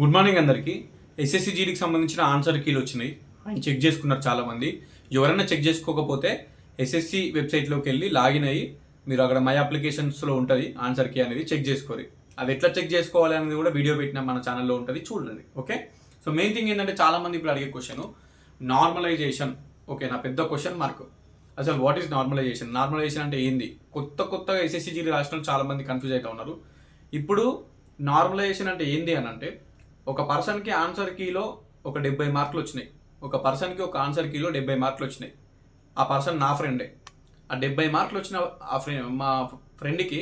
Good morning అందరికీ. SSC జీడీకి సంబంధించిన answer కీలు వచ్చినాయి. ఆయన చెక్ చేసుకున్నారు చాలామంది. ఎవరైనా చెక్ చేసుకోకపోతే ఎస్ఎస్సి వెబ్సైట్లోకి వెళ్ళి లాగిన్ అయ్యి మీరు అక్కడ మై అప్లికేషన్స్లో ఉంటుంది ఆన్సర్ కీ అనేది చెక్ చేసుకోరు. అది ఎట్లా చెక్ చేసుకోవాలి అనేది కూడా వీడియో పెట్టిన మన ఛానల్లో ఉంటుంది, చూడండి. ఓకే, సో మెయిన్ థింగ్ ఏంటంటే చాలామంది ఇప్పుడు అడిగే క్వశ్చన్ నార్మలైజేషన్. ఓకే, నా పెద్ద క్వశ్చన్ మార్క్. అసలు వాట్ ఈస్ నార్మలైజేషన్? నార్మలైజేషన్ అంటే ఏంది? కొత్తగా ఎస్ఎస్సి జీడీ రాసిన చాలా మంది కన్ఫ్యూజ్ అవుతూ ఉన్నారు. ఇప్పుడు నార్మలైజేషన్ అంటే ఏంది అని అంటే, ఒక పర్సన్కి ఆన్సర్ కీలో ఒక 70 మార్కులు వచ్చినాయి. ఒక పర్సన్కి ఒక ఆన్సర్ కీలో 70 మార్కులు వచ్చినాయి. ఆ పర్సన్ నా ఫ్రెండే. ఆ 70 మార్కులు వచ్చిన మా ఫ్రెండ్కి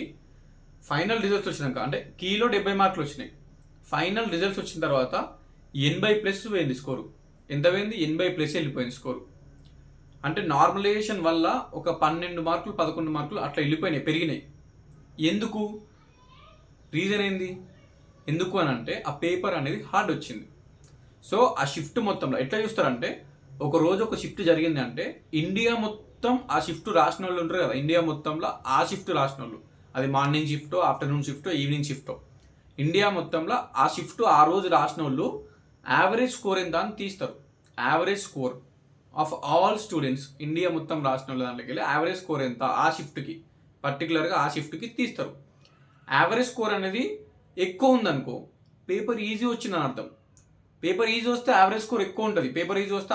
ఫైనల్ రిజల్ట్స్ వచ్చినాక, అంటే కీలో 70 మార్కులు వచ్చినాయి, ఫైనల్ రిజల్ట్స్ వచ్చిన తర్వాత 80+ పోయింది స్కోరు. ఎంత పోయింది? 80+ వెళ్ళిపోయింది స్కోరు. అంటే నార్మలైజేషన్ వల్ల ఒక 12 మార్కులు 11 మార్కులు అట్లా వెళ్ళిపోయినాయి, పెరిగినాయి. ఎందుకు? రీజన్ ఏంది? ఎందుకు అని అంటే ఆ పేపర్ అనేది హార్డ్ వచ్చింది. సో ఆ షిఫ్ట్ మొత్తంలో ఎట్లా చూస్తారంటే, ఒక రోజు ఒక షిఫ్ట్ జరిగింది అంటే ఇండియా మొత్తం ఆ షిఫ్ట్ రాసిన వాళ్ళు ఉంటారు కదా, ఇండియా మొత్తంలో ఆ షిఫ్ట్ రాసిన వాళ్ళు, అది మార్నింగ్ షిఫ్టో, ఆఫ్టర్నూన్ షిఫ్టో, ఈవినింగ్ షిఫ్టో, ఇండియా మొత్తంలో ఆ షిఫ్ట్ ఆ రోజు రాసిన వాళ్ళు యావరేజ్ స్కోర్ ఎంత అని తీస్తారు. Average score of all students India మొత్తం రాసిన వాళ్ళ దాంట్లోకి వెళ్ళి యావరేజ్ స్కోర్ ఎంత ఆ షిఫ్ట్కి, పర్టికులర్గా ఆ షిఫ్ట్కి తీస్తారు. యావరేజ్ స్కోర్ అనేది ఎక్కువ ఉందనుకో పేపర్ ఈజీ వచ్చిందని అర్థం. పేపర్ ఈజీ వస్తే యావరేజ్ స్కోర్ ఎక్కువ ఉంటుంది. పేపర్ ఈజీ వస్తే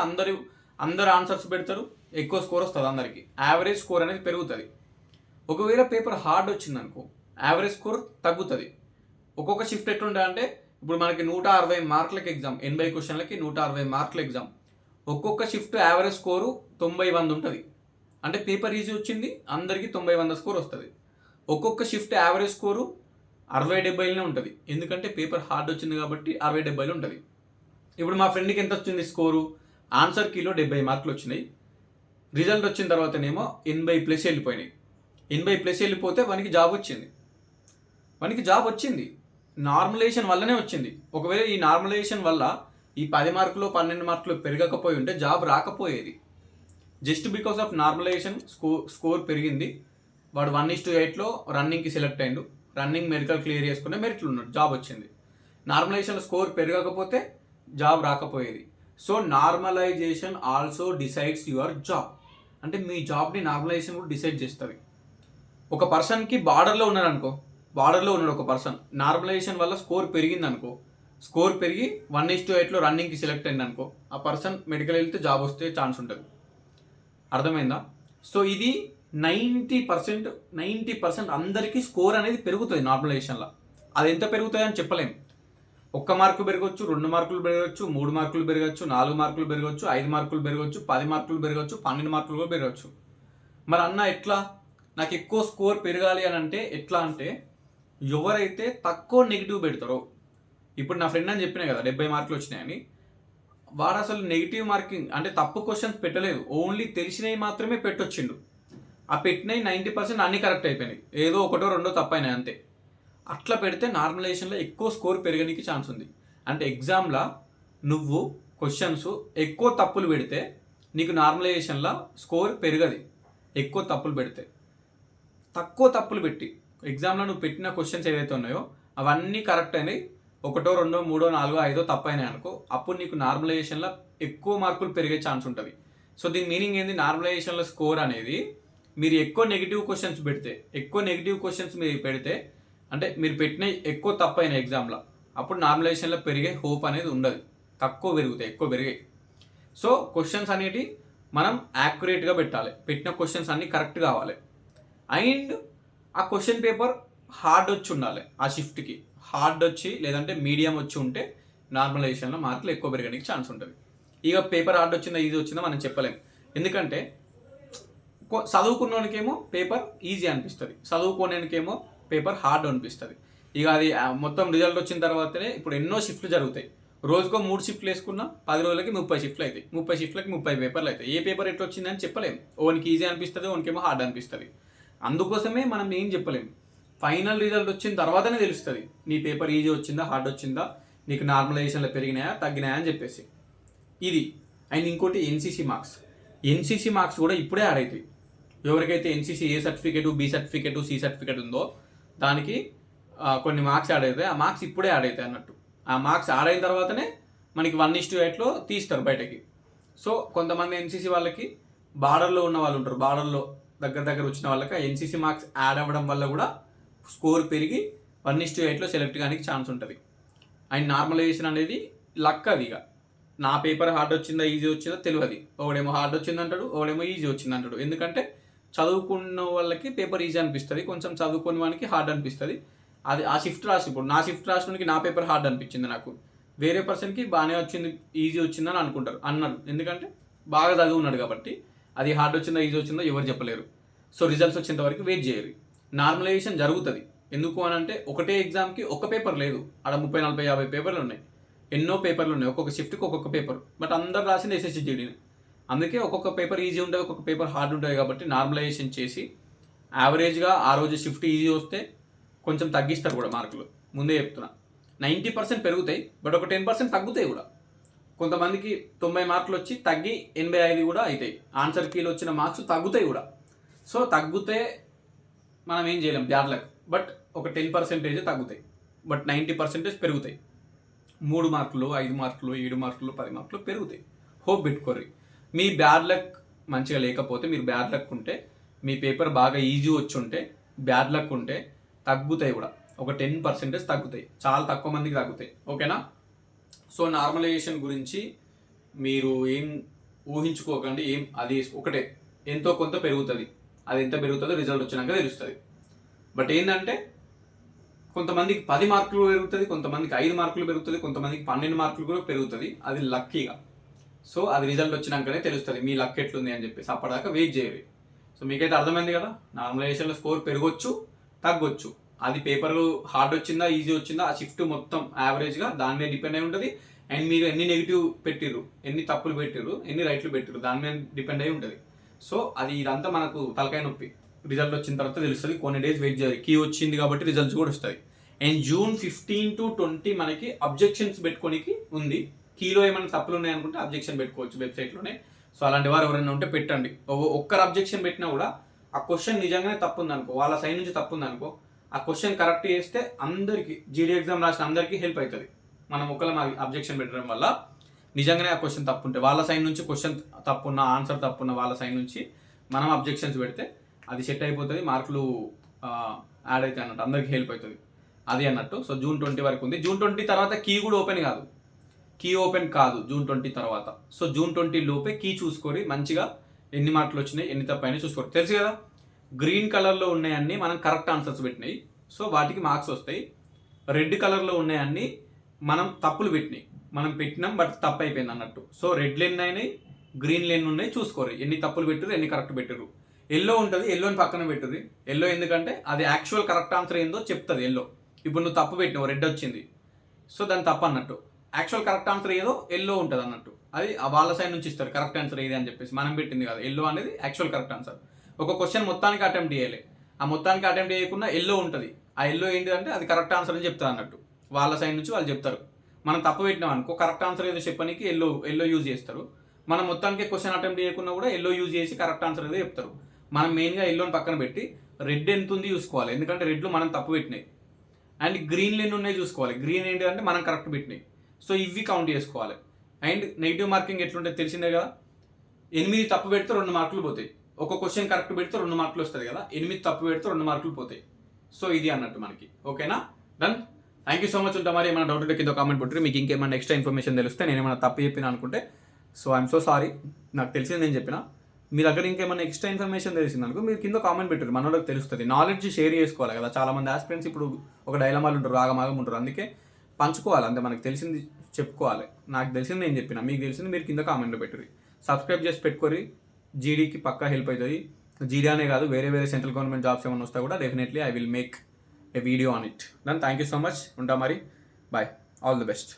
అందరు ఆన్సర్స్ పెడతారు, ఎక్కువ స్కోర్ వస్తుంది అందరికి, యావరేజ్ స్కోర్ అనేది పెరుగుతుంది. ఒకవేళ పేపర్ హార్డ్ వచ్చిందనుకో యావరేజ్ స్కోర్ తగ్గుతుంది. ఒక్కొక్క షిఫ్ట్ ఎట్లుంటుంది అంటే, ఇప్పుడు మనకి 160 మార్కులకి ఎగ్జామ్, 80 క్వశ్చన్లకి 160 మార్కుల ఎగ్జామ్. ఒక్కొక్క షిఫ్ట్ యావరేజ్ స్కోరు 90-100 ఉంటుంది. అంటే పేపర్ ఈజీ వచ్చింది, అందరికీ 90-100 స్కోర్ వస్తుంది. ఒక్కొక్క షిఫ్ట్ యావరేజ్ స్కోరు 60-70 ఉంటుంది. ఎందుకంటే పేపర్ హార్డ్ వచ్చింది కాబట్టి 60-70 ఉంటుంది. ఇప్పుడు మా ఫ్రెండ్కి ఎంత వచ్చింది స్కోరు? ఆన్సర్ కీలో 70 మార్కులు వచ్చినాయి. రిజల్ట్ వచ్చిన తర్వాతనేమో 80+ వెళ్ళిపోయినాయి. 80+ వెళ్ళిపోతే వానికి జాబ్ వచ్చింది. నార్మలైజేషన్ వల్లనే వచ్చింది. ఒకవేళ ఈ నార్మలైజేషన్ వల్ల ఈ 10 మార్కులు 12 మార్కులు పెరగకపోయి ఉంటే జాబ్ రాకపోయేది. Just because of normalization score పెరిగింది. వాడు 1:8లో రన్నింగ్కి సెలెక్ట్ అయ్యిండు. రన్నింగ్ మెడికల్ క్లియర్ చేసుకునే మెరిట్లు ఉన్నాడు, జాబ్ వచ్చింది. నార్మలైజేషన్ స్కోర్ పెరగకపోతే జాబ్ రాకపోయేది. So normalization also decides your job. అంటే మీ జాబ్ని నార్మలైజేషన్ కూడా డిసైడ్ చేస్తుంది. ఒక పర్సన్కి బార్డర్లో ఉన్నాడు ఒక పర్సన్, నార్మలైజేషన్ వల్ల స్కోర్ పెరిగింది అనుకో, స్కోర్ పెరిగి 1:8లో రన్నింగ్కి సెలెక్ట్ అయింది అనుకో, ఆ పర్సన్ మెడికల్ వెళ్తే జాబ్ వస్తే ఛాన్స్ ఉంటుంది. అర్థమైందా? సో ఇది 90% అందరికీ స్కోర్ అనేది పెరుగుతుంది నార్మలైజేషన్లో. అది ఎంత పెరుగుతుంది అని చెప్పలేము. 1 మార్కు పెరగవచ్చు, 2 మార్కులు పెరగవచ్చు, 3 మార్కులు పెరగచ్చు, 4 మార్కులు పెరగవచ్చు, 5 మార్కులు పెరగవచ్చు, 10 మార్కులు పెరగవచ్చు, 12 మార్కులు కూడా పెరగచ్చు. మరి అన్న ఎట్లా? నాకు ఎక్కువ స్కోర్ పెరగాలి అని అంటే ఎట్లా అంటే, ఎవరైతే తక్కువ నెగిటివ్ పెడతారో, ఇప్పుడు నా ఫ్రెండ్ అని చెప్పినా కదా 70 మార్కులు వచ్చినాయని, వాడు అసలు నెగిటివ్ మార్కింగ్ అంటే తప్పు క్వశ్చన్స్ పెట్టలేదు, ఓన్లీ తెలిసినవి మాత్రమే పెట్టొచ్చిండు. ఆ పెట్టినవి 90% అన్నీ కరెక్ట్ అయిపోయినాయి, ఏదో 1-2 తప్పైనాయి అంతే. అట్లా పెడితే నార్మలైజేషన్లో ఎక్కువ స్కోర్ పెరగడానికి ఛాన్స్ ఉంది. అంటే ఎగ్జామ్లో నువ్వు క్వశ్చన్స్ ఎక్కువ తప్పులు పెడితే నీకు నార్మలైజేషన్లో స్కోర్ పెరగదు. ఎక్కువ తప్పులు పెడితే, తక్కువ తప్పులు పెట్టి ఎగ్జామ్లో నువ్వు పెట్టిన క్వశ్చన్స్ ఏవైతే ఉన్నాయో అవన్నీ కరెక్ట్ అయినాయి, 1, 2, 3, 4, 5 తప్పైనాయి అనుకో, అప్పుడు నీకు నార్మలైజేషన్లో ఎక్కువ మార్కులు పెరిగే ఛాన్స్ ఉంటుంది. సో దీని మీనింగ్ ఏంది? నార్మలైజేషన్లో స్కోర్ అనేది మీరు ఎక్కువ నెగిటివ్ క్వశ్చన్స్ మీరు పెడితే, అంటే మీరు పెట్టిన ఎక్కువ తప్పైన ఎగ్జామ్లో, అప్పుడు నార్మలైజేషన్లో పెరిగే హోప్ అనేది ఉండదు, తక్కువ పెరుగుతాయి, ఎక్కువ పెరిగాయి. సో క్వశ్చన్స్ అనేవి మనం యాక్యురేట్గా పెట్టాలి, పెట్టిన క్వశ్చన్స్ అన్నీ కరెక్ట్ కావాలి. అండ్ ఆ క్వశ్చన్ పేపర్ హార్డ్ వచ్చి ఉండాలి. ఆ షిఫ్ట్కి హార్డ్ వచ్చి లేదంటే మీడియం వచ్చి ఉంటే నార్మలైజేషన్లో మార్కులు ఎక్కువ పెరగడానికి ఛాన్స్ ఉంటుంది. ఇక పేపర్ హార్డ్ వచ్చిందా ఈజీ వచ్చిందా మనం చెప్పలేం. ఎందుకంటే చదువుకున్నోనికేమో పేపర్ ఈజీ అనిపిస్తుంది, చదువుకోనేకేమో పేపర్ హార్డ్ అనిపిస్తుంది. ఇక అది మొత్తం రిజల్ట్ వచ్చిన తర్వాతనే, ఇప్పుడు ఎన్నో షిఫ్ట్లు జరుగుతాయి, రోజుకో 3 షిఫ్ట్లు వేసుకున్నా 10 రోజులకి 30 షిఫ్ట్లు అవుతాయి, 30 షిఫ్ట్లకి 30 పేపర్లు అవుతాయి. ఏ పేపర్ ఎట్లా వచ్చిందని చెప్పలేము. ఓనికి ఈజీ అనిపిస్తుంది, ఓనికేమో హార్డ్ అనిపిస్తుంది. అందుకోసమే మనం ఏం చెప్పలేము. ఫైనల్ రిజల్ట్ వచ్చిన తర్వాతనే తెలుస్తుంది నీ పేపర్ ఈజీ వచ్చిందా హార్డ్ వచ్చిందా, నీకు నార్మలైజేషన్లో పెరిగినాయా తగ్గినాయా అని చెప్పేసి. ఇది అండ్ ఇంకోటి ఎన్సీసీ మార్క్స్ కూడా ఇప్పుడే యాడ్ అవుతాయి. ఎవరికైతే NCC A certificate, B certificate, C certificate ఉందో దానికి కొన్ని మార్క్స్ యాడ్ అవుతాయి. ఆ మార్క్స్ ఇప్పుడే యాడ్ అవుతాయి అన్నట్టు. ఆ మార్క్స్ యాడ్ అయిన తర్వాతనే మనకి 1:8లో తీస్తారు బయటకి. సో కొంతమంది ఎన్సీసీ వాళ్ళకి బార్డర్లో ఉన్న వాళ్ళు ఉంటారు, బార్డర్లో దగ్గర వచ్చిన వాళ్ళకి ఎన్సీసీ మార్క్స్ యాడ్ అవ్వడం వల్ల కూడా స్కోర్ పెరిగి 1:8లో సెలెక్ట్ కానీ ఛాన్స్ ఉంటుంది. అండ్ నార్మలైజేషన్ అనేది లక్. అది ఇక నా పేపర్ హార్డ్ వచ్చిందా ఈజీ వచ్చిందా తెలియదు. ఒకడేమో హార్డ్ వచ్చిందంటాడు, ఒకడేమో ఈజీ వచ్చిందంటాడు. ఎందుకంటే చదువుకున్న వాళ్ళకి పేపర్ ఈజీ అనిపిస్తుంది, కొంచెం చదువుకునే వానికి హార్డ్ అనిపిస్తుంది. అది ఆ షిఫ్ట్ రాసి, ఇప్పుడు నా షిఫ్ట్ రాసినకి నా పేపర్ హార్డ్ అనిపించింది నాకు, వేరే పర్సన్కి బాగానే వచ్చింది ఈజీ వచ్చిందని అన్నారు. ఎందుకంటే బాగా చదువున్నాడు కాబట్టి. అది హార్డ్ వచ్చిందా ఈజీ వచ్చిందో ఎవరు చెప్పలేరు. సో రిజల్ట్స్ వచ్చేంత వరకు వెయిట్ చేయాలి. నార్మలైజేషన్ జరుగుతుంది. ఎందుకు అని అంటే ఒకటే ఎగ్జామ్కి ఒక పేపర్ లేదు, అక్కడ 30, 40, 50 పేపర్లు ఉన్నాయి, ఎన్నో పేపర్లు ఉన్నాయి, ఒక్కొక్క షిఫ్ట్కి ఒక్కొక్క పేపర్. బట్ అందరు రాసింది ఎస్ఎస్సి జీడీని. అందుకే ఒక్కొక్క పేపర్ ఈజీ ఉంటుంది, ఒక్కొక్క పేపర్ హార్డ్ ఉంటుంది. కాబట్టి నార్మలైజేషన్ చేసి యావరేజ్గా ఆ రోజు షిఫ్ట్ ఈజీ వస్తే కొంచెం తగ్గిస్తారు కూడా మార్కులు. ముందే చెప్తున్నా, 90% పెరుగుతాయి, బట్ ఒక 10% తగ్గుతాయి కూడా. కొంతమందికి 90 మార్కులు వచ్చి తగ్గి 85 కూడా అవుతాయి. ఆన్సర్ కీలో వచ్చిన మార్క్స్ తగ్గుతాయి కూడా. సో తగ్గితే మనం ఏం చేయలేం, బ్యాడ్ లక్. బట్ ఒక 10% తగ్గుతాయి, బట్ 90% పెరుగుతాయి. 3 మార్కులు, 5 మార్కులు, 7 మార్కులు, 10 మార్కులు పెరుగుతాయి. హోప్ పెట్టుకోర్రి. మీ బ్యాడ్ లక్ మంచిగా లేకపోతే, మీరు బ్యాడ్ లక్ ఉంటే, మీ పేపర్ బాగా ఈజీ వచ్చి ఉంటే, బ్యాడ్ లక్ ఉంటే తగ్గుతాయి కూడా. ఒక 10% తగ్గుతాయి, చాలా తక్కువ మందికి తగ్గుతాయి. ఓకేనా? సో నార్మలైజేషన్ గురించి మీరు ఏం ఊహించుకోకండి. అది ఒకటే, ఎంతో కొంత పెరుగుతుంది. అది ఎంత పెరుగుతుందో రిజల్ట్ వచ్చినాక తెలుస్తుంది. బట్ ఏంటంటే కొంతమందికి 10 మార్కులు పెరుగుతుంది, కొంతమందికి 5 మార్కులు పెరుగుతుంది, కొంతమందికి 12 మార్కులు కూడా పెరుగుతుంది. అది లక్కీగా. సో అది రిజల్ట్ వచ్చినాకనే తెలుస్తుంది మీ లక్ ఎట్లుంది అని చెప్పేసి. అప్పటిదాకా వెయిట్ చేయాలి. సో మీకైతే అర్థమైంది కదా, నార్మలైజేషన్లో స్కోర్ పెరగొచ్చు, తగ్గొచ్చు. అది పేపర్ హార్డ్ వచ్చిందా ఈజీ వచ్చిందా ఆ షిఫ్ట్ మొత్తం యావరేజ్గా దాని మీద డిపెండ్ అయి ఉంటుంది. అండ్ మీరు ఎన్ని నెగిటివ్ పెట్టిర్రు, ఎన్ని తప్పులు పెట్టిర్రు, ఎన్ని రైట్లు పెట్టిర్రు, దాని మీద డిపెండ్ అయి ఉంటుంది. సో అది ఇదంతా మనకు తలకాయ నొప్పి. రిజల్ట్ వచ్చిన తర్వాత తెలుస్తుంది. కొన్ని డేస్ వెయిట్ చేయాలి. కీ వచ్చింది కాబట్టి రిజల్ట్స్ కూడా వస్తాయి. అండ్ June 15 to 20 మనకి అబ్జెక్షన్స్ పెట్టుకోనికి ఉంది. కీలో ఏమైనా తప్పులు ఉన్నాయనుకుంటే అబ్జెక్షన్ పెట్టుకోవచ్చు వెబ్సైట్లోనే. సో అలాంటి వారు ఎవరైనా ఉంటే పెట్టండి. ఒక్కరు అబ్జెక్షన్ పెట్టినా కూడా ఆ క్వశ్చన్ నిజంగానే తప్పు ఉందనుకో, వాళ్ళ సైడ్ నుంచి తప్పు ఉందనుకో, ఆ క్వశ్చన్ కరెక్ట్ చేస్తే అందరికీ, జీడీ ఎగ్జామ్ రాసిన అందరికీ హెల్ప్ అవుతుంది. మనం ఒకళ్ళ అబ్జెక్షన్ పెట్టడం వల్ల నిజంగానే ఆ క్వశ్చన్ తప్పు ఉంటే, వాళ్ళ సైడ్ నుంచి క్వశ్చన్ తప్పున్న, ఆన్సర్ తప్పున్న వాళ్ళ సైడ్ నుంచి మనం అబ్జెక్షన్స్ పెడితే అది సెట్ అయిపోతుంది, మార్కులు యాడ్ అవుతాయి అన్నట్టు, అందరికీ హెల్ప్ అవుతుంది. అది అన్నట్టు. సో June 20 వరకు ఉంది. June 20 తర్వాత కీ కూడా ఓపెన్ కాదు, June 20 తర్వాత. సో June 20 లోపే కీ చూసుకొని మంచిగా ఎన్ని మార్కులు వచ్చినాయి, ఎన్ని తప్పైనా చూసుకోరు. తెలుసు కదా, గ్రీన్ కలర్లో ఉన్నాయన్నీ మనం కరెక్ట్ ఆన్సర్స్ పెట్టినాయి, సో వాటికి మార్క్స్ వస్తాయి. రెడ్ కలర్లో ఉన్నాయన్నీ మనం తప్పులు పెట్టినాయి, మనం పెట్టినాం బట్ తప్పు అయిపోయింది అన్నట్టు. సో రెడ్ లైన్ అయినాయి, గ్రీన్ లైన్ ఉన్నాయి, చూసుకోరు ఎన్ని తప్పులు పెట్టారు, ఎన్ని కరెక్ట్ పెట్టారు. ఎల్లో ఉంటుంది, ఎల్లోని పక్కన పెట్టుర్రి. ఎల్లో ఎందుకంటే అది యాక్చువల్ కరెక్ట్ ఆన్సర్ ఏందో చెప్తుంది ఎల్లో. ఇప్పుడు నువ్వు తప్పు పెట్టినావు, రెడ్ వచ్చింది, సో దాని తప్పు అన్నట్టు. యాక్చువల్ కరెక్ట్ ఆన్సర్ ఏదో ఎల్లో ఉంటుంది అన్నట్టు. అది వాళ్ళ సైడ్ నుంచి ఇస్తారు కరెక్ట్ ఆన్సర్ ఏది అని చెప్పేసి. మనం పెట్టింది కాదు, ఎల్లో అనేది యాక్చువల్ కరెక్ట్ ఆన్సర్. ఒక క్వశ్చన్ మొత్తానికి అటెంప్ట్ చేయాలి, ఆ మొత్తానికి అటెంప్ట్ చేయకుండా ఎల్లో ఉంటుంది. ఆ ఎల్లో ఏంటిదంటే అది కరెక్ట్ ఆన్సర్ అని చెప్తారు అన్నట్టు. వాళ్ళ సైడ్ నుంచి వాళ్ళు చెప్తారు. మనం తప్పు పెట్టినాం అనుకో, కరెక్ట్ ఆన్సర్ ఏదో చెప్పడానికి ఎల్లో యూజ్ చేస్తారు. మనం మొత్తానికి క్వశ్చన్ అటెంప్ట్ చేయకుండా కూడా ఎల్లో యూజ్ చేసి కరెక్ట్ ఆన్సర్ ఏదో చెప్తారు. మనం మెయిన్గా ఎల్లోని పక్కన పెట్టి రెడ్ ఎంత ఉంది చూసుకోవాలి, ఎందుకంటే రెడ్లో మనం తప్పు పెట్టినాయి. అండ్ గ్రీన్ ఎన్ని ఉన్నాయి చూసుకోవాలి, గ్రీన్ ఏంటంటే మనం కరెక్ట్ పెట్టినాయి. సో ఇవి కౌంట్ చేసుకోవాలి. అండ్ నెగిటివ్ మార్కింగ్ ఎట్లుంటే తెలిసిందే కదా, 8 తప్పు పెడితే 2 మార్కులు పోతాయి. ఒక క్వశ్చన్ కరెక్ట్ పెడితే 2 మార్కులు వస్తుంది కదా, 8 తప్పు పెడితే 2 మార్కులు పోతాయి. సో ఇది అన్నట్టు మనకి. ఓకేనా? Done. Thank you so much. ఉంటా మరి ఏమైనా డౌట్ ఉంటే కింద కామెంట్ పెట్టరు. మీకు ఇంకేమైనా ఎక్స్ట్రా ఇన్ఫర్మేషన్ తెలిస్తే, నేను ఏమైనా తప్పు చెప్పినా అనుకుంటే, సో ఐఎమ్ సో సారీ, నాకు తెలిసింది నేను చెప్పిన. మీ దగ్గర ఇంకేమైనా ఎక్స్ట్రా ఇన్ఫర్మేషన్ తెలిసింది అనుకో, మీరు కింద కామెంట్ పెట్టరు, మన వాళ్ళకి తెలుస్తుంది. నాలెడ్జ్ షేర్ చేసుకోవాలి కదా, చాలామంది ఆస్పిరెంట్స్ ఇప్పుడు ఒక డైలమాలు ఉంటారు, ఆగమాగం ఉంటారు. అందుకే పంచుకోవాలి, అంతే. మనకు తెలిసింది చెప్పుకోవాలి. నాకు తెలిసింది నేను చెప్పిన, మీకు తెలిసింది మీరు కింద కామెంట్లో పెట్టుర్రి. సబ్స్క్రైబ్ చేసి పెట్టుకోరి, జీడీకి పక్కా హెల్ప్ అవుతుంది. జీడీ అనే కాదు, వేరే సెంట్రల్ గవర్నమెంట్ జాబ్స్ ఏమైనా వస్తా కూడా definitely I will make a video on it. Then thank you so much. ఉంటా మరి, బాయ్, ఆల్ ది బెస్ట్.